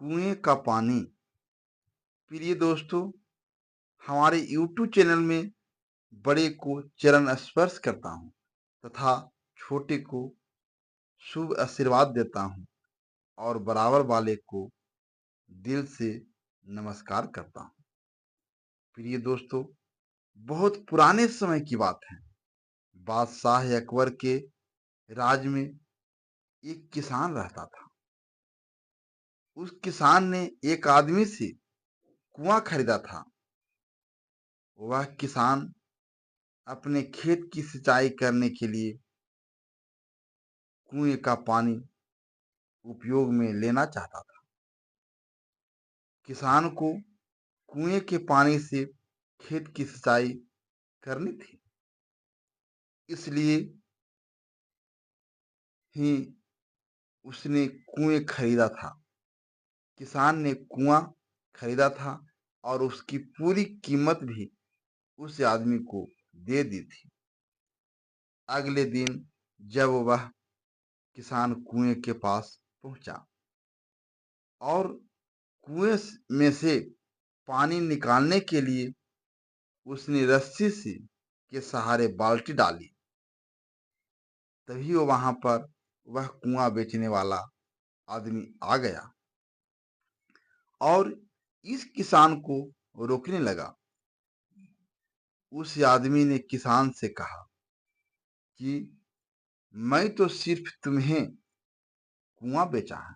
कुएं का पानी। प्रिय दोस्तों, हमारे YouTube चैनल में बड़े को चरण स्पर्श करता हूँ तथा छोटे को शुभ आशीर्वाद देता हूँ और बराबर वाले को दिल से नमस्कार करता हूँ। प्रिय दोस्तों, बहुत पुराने समय की बात है। बादशाह अकबर के राज में एक किसान रहता था। उस किसान ने एक आदमी से कुआं खरीदा था। वह किसान अपने खेत की सिंचाई करने के लिए कुएं का पानी उपयोग में लेना चाहता था। किसान को कुएं के पानी से खेत की सिंचाई करनी थी, इसलिए ही उसने कुएं खरीदा था। किसान ने कुआं खरीदा था और उसकी पूरी कीमत भी उस आदमी को दे दी थी। अगले दिन जब वह किसान कुएं के पास पहुंचा और कुएं में से पानी निकालने के लिए उसने रस्सी से के सहारे बाल्टी डाली, तभी वो वहां पर वह कुआं बेचने वाला आदमी आ गया और इस किसान को रोकने लगा। उस आदमी ने किसान से कहा कि मैं तो सिर्फ तुम्हें कुआं बेचा है,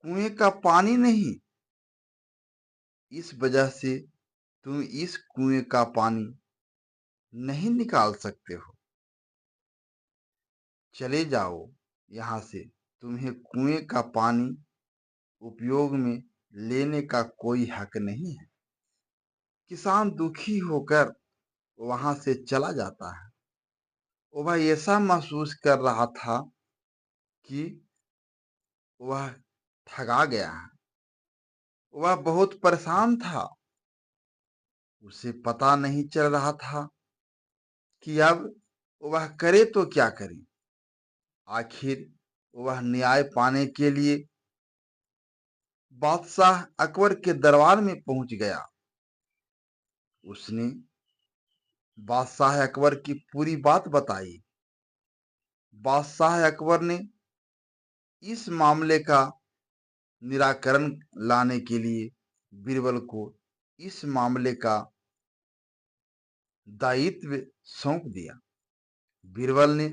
कुएं का पानी नहीं। इस वजह से तुम इस कुएं का पानी नहीं निकाल सकते हो। चले जाओ यहाँ से, तुम्हें कुएं का पानी उपयोग में लेने का कोई हक नहीं है। किसान दुखी होकर वहां से चला जाता है। वह ऐसा महसूस कर रहा था कि वह ठगा गया है। वह बहुत परेशान था। उसे पता नहीं चल रहा था कि अब वह करे तो क्या करे। आखिर वह न्याय पाने के लिए बादशाह अकबर के दरबार में पहुंच गया। उसने बादशाह अकबर की पूरी बात बताई। बादशाह अकबर ने इस मामले का निराकरण लाने के लिए बीरबल को इस मामले का दायित्व सौंप दिया। बीरबल ने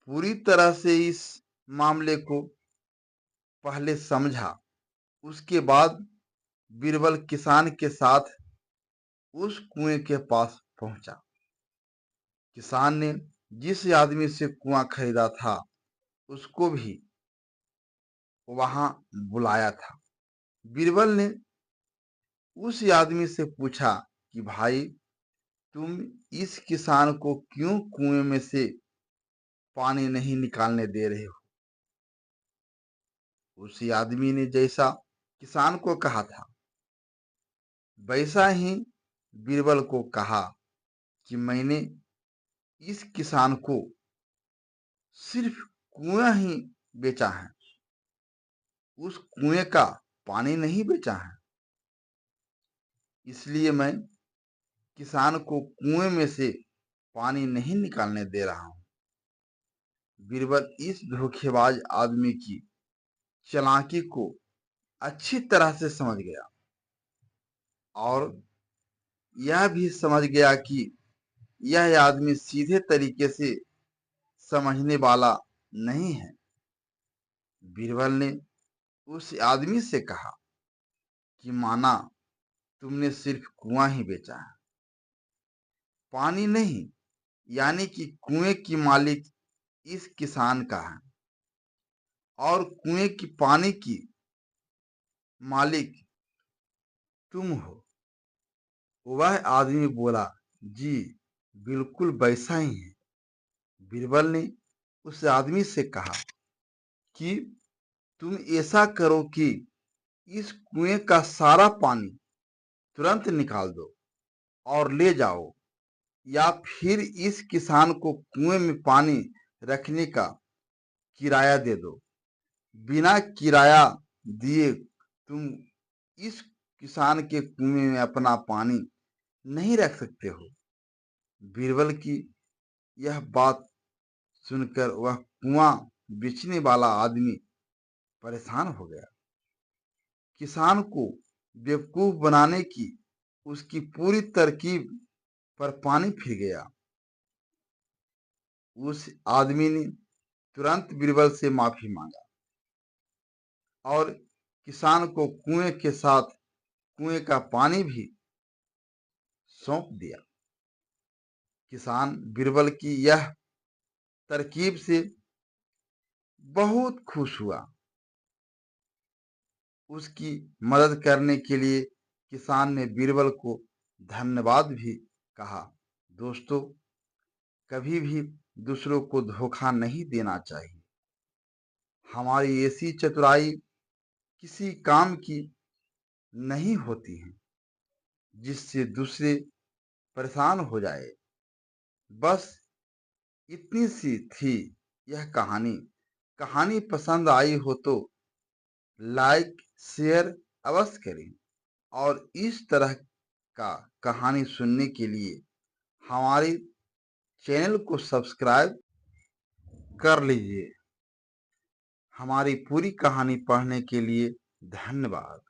पूरी तरह से इस मामले को पहले समझा। उसके बाद बीरबल किसान के साथ उस कुएं के पास पहुंचा। किसान ने जिस आदमी से कुआं खरीदा था उसको भी वहां बुलाया था। बीरबल ने उस आदमी से पूछा कि भाई, तुम इस किसान को क्यों कुएं में से पानी नहीं निकालने दे रहे हो? उसी आदमी ने जैसा किसान को कहा था वैसा ही बीरबल को कहा कि मैंने इस किसान को सिर्फ कुआं ही बेचा है, उस कुएं का पानी नहीं बेचा है। इसलिए मैं किसान को कुएं में से पानी नहीं निकालने दे रहा हूं। बीरबल इस धोखेबाज आदमी की चालाकी को अच्छी तरह से समझ गया और यह भी समझ गया कि यह आदमी सीधे तरीके से समझने वाला नहीं है। बीरबल ने उस आदमी से कहा कि माना तुमने सिर्फ कुआं ही बेचा है, पानी नहीं। यानी कि कुएं की मालिक इस किसान का है और कुएं की पानी की मालिक तुम हो। वह आदमी बोला, जी बिल्कुल वैसा ही है। बीरबल ने उस आदमी से कहा कि तुम ऐसा करो कि इस कुएं का सारा पानी तुरंत निकाल दो और ले जाओ, या फिर इस किसान को कुएं में पानी रखने का किराया दे दो। बिना किराया दिए तुम इस किसान के कुएं में अपना पानी नहीं रख सकते हो। बीरबल की यह बात सुनकर वह कुआं बेचने वाला आदमी परेशान हो गया। किसान को बेवकूफ बनाने की उसकी पूरी तरकीब पर पानी फिर गया। उस आदमी ने तुरंत बीरबल से माफी मांगा और किसान को कुएं के साथ कुएं का पानी भी सौंप दिया। किसान बीरबल की यह तरकीब से बहुत खुश हुआ। उसकी मदद करने के लिए किसान ने बीरबल को धन्यवाद भी कहा। दोस्तों, कभी भी दूसरों को धोखा नहीं देना चाहिए। हमारी ऐसी चतुराई किसी काम की नहीं होती है जिससे दूसरे परेशान हो जाए। बस इतनी सी थी यह कहानी। कहानी पसंद आई हो तो लाइक शेयर अवश्य करें और इस तरह का कहानी सुनने के लिए हमारे चैनल को सब्सक्राइब कर लीजिए। हमारी पूरी कहानी पढ़ने के लिए धन्यवाद।